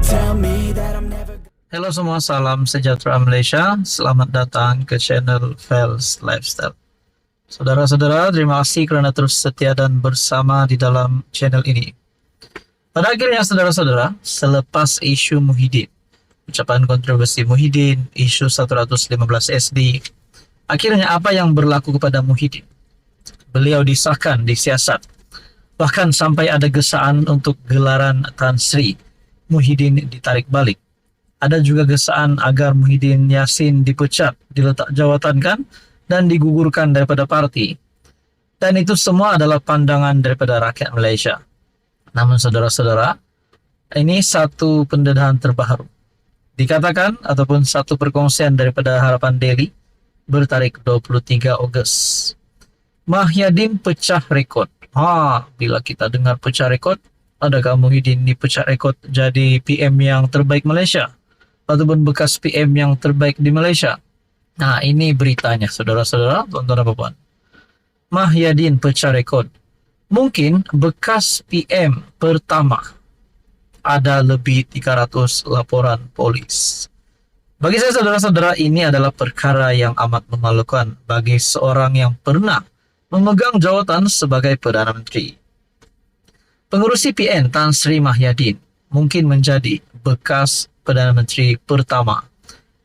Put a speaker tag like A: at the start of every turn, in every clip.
A: tell me that I'm never.
B: Halo semua, salam sejahtera Malaysia. Selamat datang ke channel Fels Lifestyle. Saudara-saudara, terima kasih kerana terus setia dan bersama di dalam channel ini. Pada akhirnya saudara-saudara, selepas isu Muhyiddin, ucapan kontroversi Muhyiddin, isu 115 SD, akhirnya apa yang berlaku kepada Muhyiddin? Beliau disahkan, disiasat. Bahkan sampai ada gesaan untuk gelaran Tan Sri Muhyiddin ditarik balik. Ada juga gesaan agar Muhyiddin Yassin dipecat, diletak jawatankan, dan digugurkan daripada parti. Dan itu semua adalah pandangan daripada rakyat Malaysia. Namun saudara-saudara, ini satu pendedahan terbaru. Dikatakan ataupun satu perkongsian daripada Harapan Daily bertarik 23 Ogos. Muhyiddin pecah rekod. Bila kita dengar pecah rekod, adakah Muhyiddin dipecah rekod jadi PM yang terbaik Malaysia? Ataupun bekas PM yang terbaik di Malaysia? Nah, ini beritanya, saudara-saudara, tuan-tuan dan puan. Muhyiddin pecah rekod. Mungkin bekas PM pertama ada lebih 300 laporan polis. Bagi saya, saudara-saudara, ini adalah perkara yang amat memalukan bagi seorang yang pernah memegang jawatan sebagai Perdana Menteri. Pengurusi PN Tan Sri Muhyiddin mungkin menjadi bekas Perdana Menteri pertama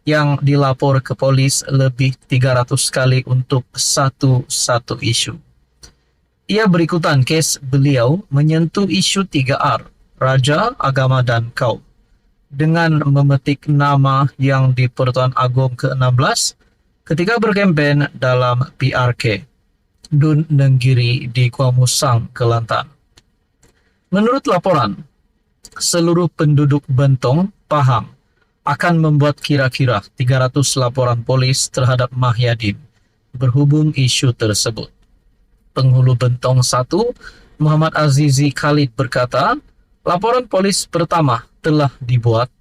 B: yang dilapor ke polis lebih 300 kali untuk satu isu. Ia berikutan kes beliau menyentuh isu 3R, Raja, Agama dan Kaum, dengan memetik nama yang di Pertuan Agong ke-16 ketika berkempen dalam PRK, Dun Nenggiri di Kuala Musang, Kelantan. Menurut laporan, seluruh penduduk Bentong, Pahang akan membuat kira-kira 300 laporan polis terhadap Muhyiddin berhubung isu tersebut. Penghulu Bentong 1, Muhammad Azizi Khalid berkata, laporan polis pertama telah dibuat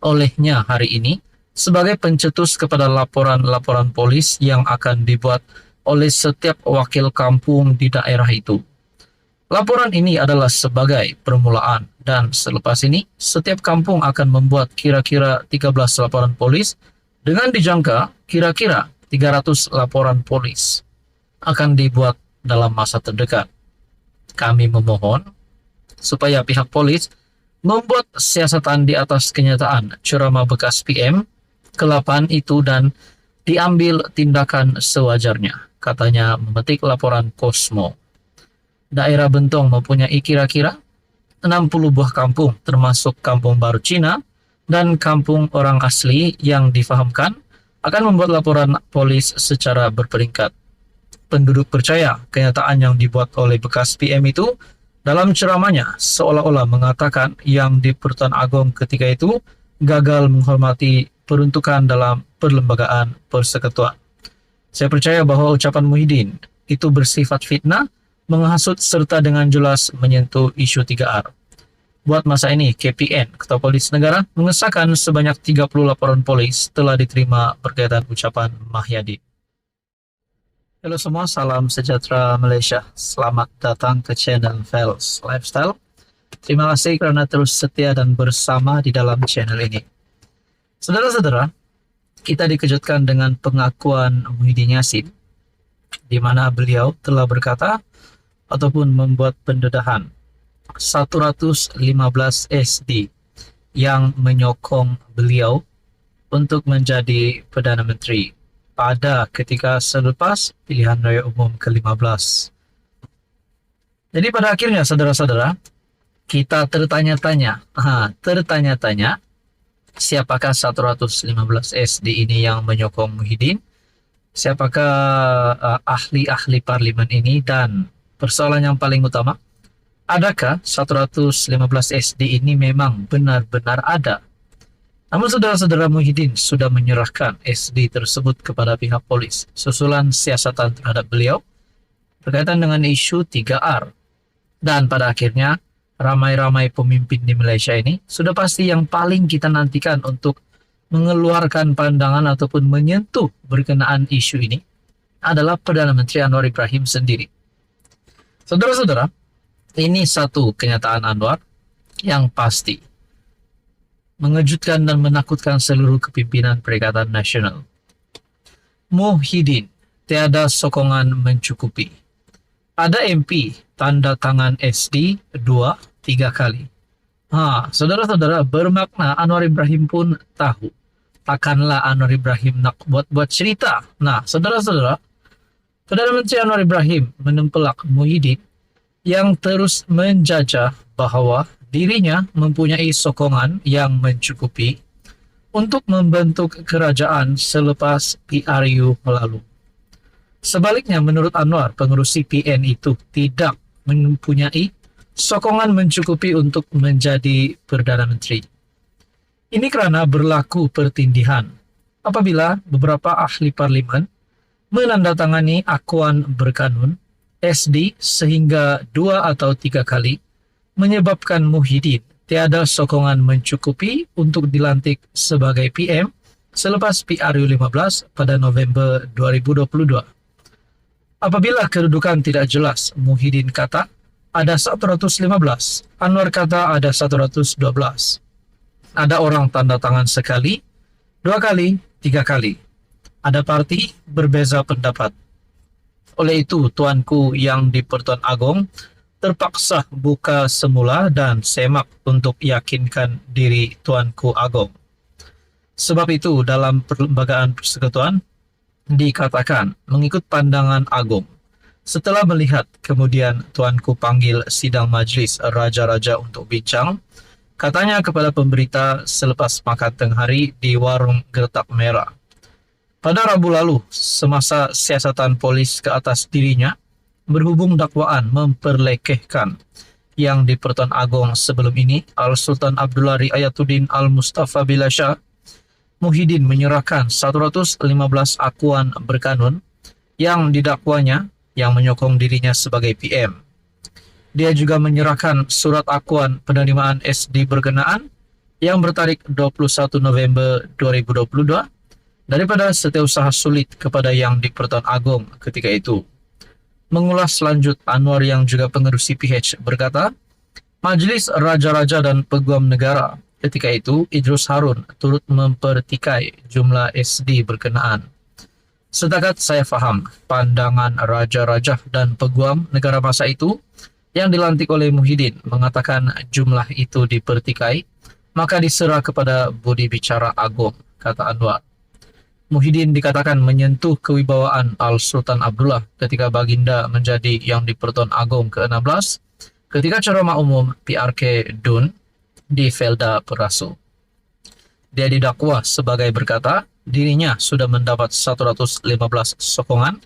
B: olehnya hari ini sebagai pencetus kepada laporan-laporan polis yang akan dibuat oleh setiap wakil kampung di daerah itu. Laporan ini adalah sebagai permulaan dan selepas ini setiap kampung akan membuat kira-kira 13 laporan polis dengan dijangka kira-kira 300 laporan polis akan dibuat dalam masa terdekat. Kami memohon supaya pihak polis membuat siasatan di atas kenyataan ceramah bekas PM ke-8 itu dan diambil tindakan sewajarnya, katanya memetik laporan Kosmo. Daerah Bentong mempunyai kira-kira 60 buah kampung termasuk Kampung Baru Cina dan kampung orang asli yang difahamkan akan membuat laporan polis secara berperingkat. Penduduk percaya kenyataan yang dibuat oleh bekas PM itu dalam ceramahnya seolah-olah mengatakan yang di Pertuan Agong ketika itu gagal menghormati peruntukan dalam perlembagaan persekutuan. Saya percaya bahwa ucapan Muhyiddin itu bersifat fitnah, menghasut serta dengan jelas menyentuh isu 3R. Buat masa ini, KPN, Ketua Polis Negara, mengesahkan sebanyak 30 laporan polis telah diterima berkaitan ucapan Muhyiddin. Halo semua, salam sejahtera Malaysia. Selamat datang ke channel Fels Lifestyle. Terima kasih kerana terus setia dan bersama di dalam channel ini. Saudara-saudara, kita dikejutkan dengan pengakuan Muhyiddin Yassin, di mana beliau telah berkata ataupun membuat pendedahan 115 SD yang menyokong beliau untuk menjadi Perdana Menteri pada ketika selepas pilihan raya umum ke-15. Jadi pada akhirnya saudara-saudara, kita tertanya-tanya, siapakah 115 SD ini yang menyokong Muhyiddin? Siapakah ahli-ahli parlimen ini? Dan persoalan yang paling utama, adakah 115 SD ini memang benar-benar ada? Namun saudara-saudara, Muhyiddin sudah menyerahkan SD tersebut kepada pihak polis susulan siasatan terhadap beliau berkaitan dengan isu 3R. Dan pada akhirnya, ramai-ramai pemimpin di Malaysia ini sudah pasti yang paling kita nantikan untuk mengeluarkan pandangan ataupun menyentuh berkenaan isu ini adalah Perdana Menteri Anwar Ibrahim sendiri. Saudara-saudara, ini satu kenyataan Anwar yang pasti. mengejutkan dan menakutkan seluruh kepimpinan Perikatan Nasional. Muhyiddin, tiada sokongan mencukupi. Ada MP tanda tangan SD 2-3 kali. Saudara-saudara, bermakna Anwar Ibrahim pun tahu. Takkanlah Anwar Ibrahim nak buat-buat cerita. Nah, saudara-saudara, Perdana Menteri Anwar Ibrahim menempelak Muhyiddin yang terus menjajah bahwa dirinya mempunyai sokongan yang mencukupi untuk membentuk kerajaan selepas PRU lalu. Sebaliknya, menurut Anwar, pengurus CPN itu tidak mempunyai sokongan mencukupi untuk menjadi Perdana Menteri. Ini karena berlaku pertindihan apabila beberapa ahli parlimen menandatangani akuan berkanun SD sehingga 2 atau 3 kali, menyebabkan Muhyiddin tiada sokongan mencukupi untuk dilantik sebagai PM selepas PRU 15 pada November 2022. Apabila kedudukan tidak jelas, Muhyiddin kata ada 115, Anwar kata ada 112. Ada orang tanda tangan sekali, 2 kali, 3 kali. Ada parti berbeza pendapat. Oleh itu, tuanku yang di Pertuan Agong terpaksa buka semula dan semak untuk yakinkan diri Tuanku Agong. Sebab itu, dalam perlembagaan persekutuan dikatakan mengikut pandangan Agong. Setelah melihat, kemudian Tuanku panggil sidang majlis raja-raja untuk bincang. Katanya kepada pemberita selepas makan tengah hari di warung Gertak Merah. Pada Rabu lalu, semasa siasatan polis ke atas dirinya, berhubung dakwaan memperlekehkan yang di Pertuan Agong sebelum ini, Al-Sultan Abdullah Riayatuddin Al-Mustafa Billah Shah, Muhyiddin menyerahkan 115 akuan berkanun yang didakwanya yang menyokong dirinya sebagai PM. Dia juga menyerahkan surat akuan penerimaan SD berkenaan yang bertarik 21 November 2022 daripada Setiausaha Sulit kepada yang di Pertuan Agong ketika itu. Mengulas lanjut, Anwar yang juga pengurus CPH berkata, Majelis Raja-Raja dan Peguam Negara ketika itu Idrus Harun turut mempertikai jumlah SD berkenaan. Setakat saya faham, pandangan Raja-Raja dan Peguam Negara masa itu yang dilantik oleh Muhyiddin mengatakan jumlah itu dipertikai, maka diserah kepada Budi Bicara Agong, kata Anwar. Muhyiddin dikatakan menyentuh kewibawaan Al-Sultan Abdullah ketika Baginda menjadi yang di Pertuan Agong ke-16 ketika ceramah umum PRK Dun di Felda Perasu. Dia didakwa sebagai berkata dirinya sudah mendapat 115 sokongan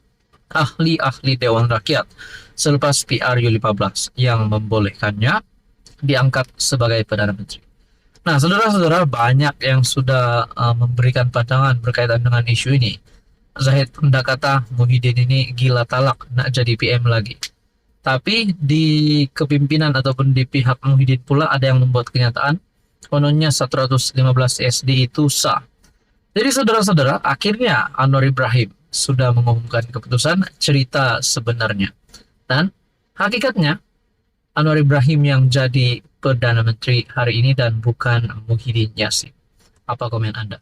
B: ahli-ahli Dewan Rakyat selepas PRU 15 yang membolehkannya diangkat sebagai Perdana Menteri. Nah, saudara-saudara, banyak yang sudah memberikan pandangan berkaitan dengan isu ini. Zahid hendak kata Muhyiddin ini gila talak nak jadi PM lagi. Tapi di kepimpinan ataupun di pihak Muhyiddin pula ada yang membuat kenyataan kononnya 115 SD itu sah. Jadi saudara-saudara, akhirnya Anwar Ibrahim sudah mengumumkan keputusan cerita sebenarnya. Dan hakikatnya Anwar Ibrahim yang jadi Perdana Menteri hari ini dan bukan Muhyiddin Yassin. Apa komen Anda?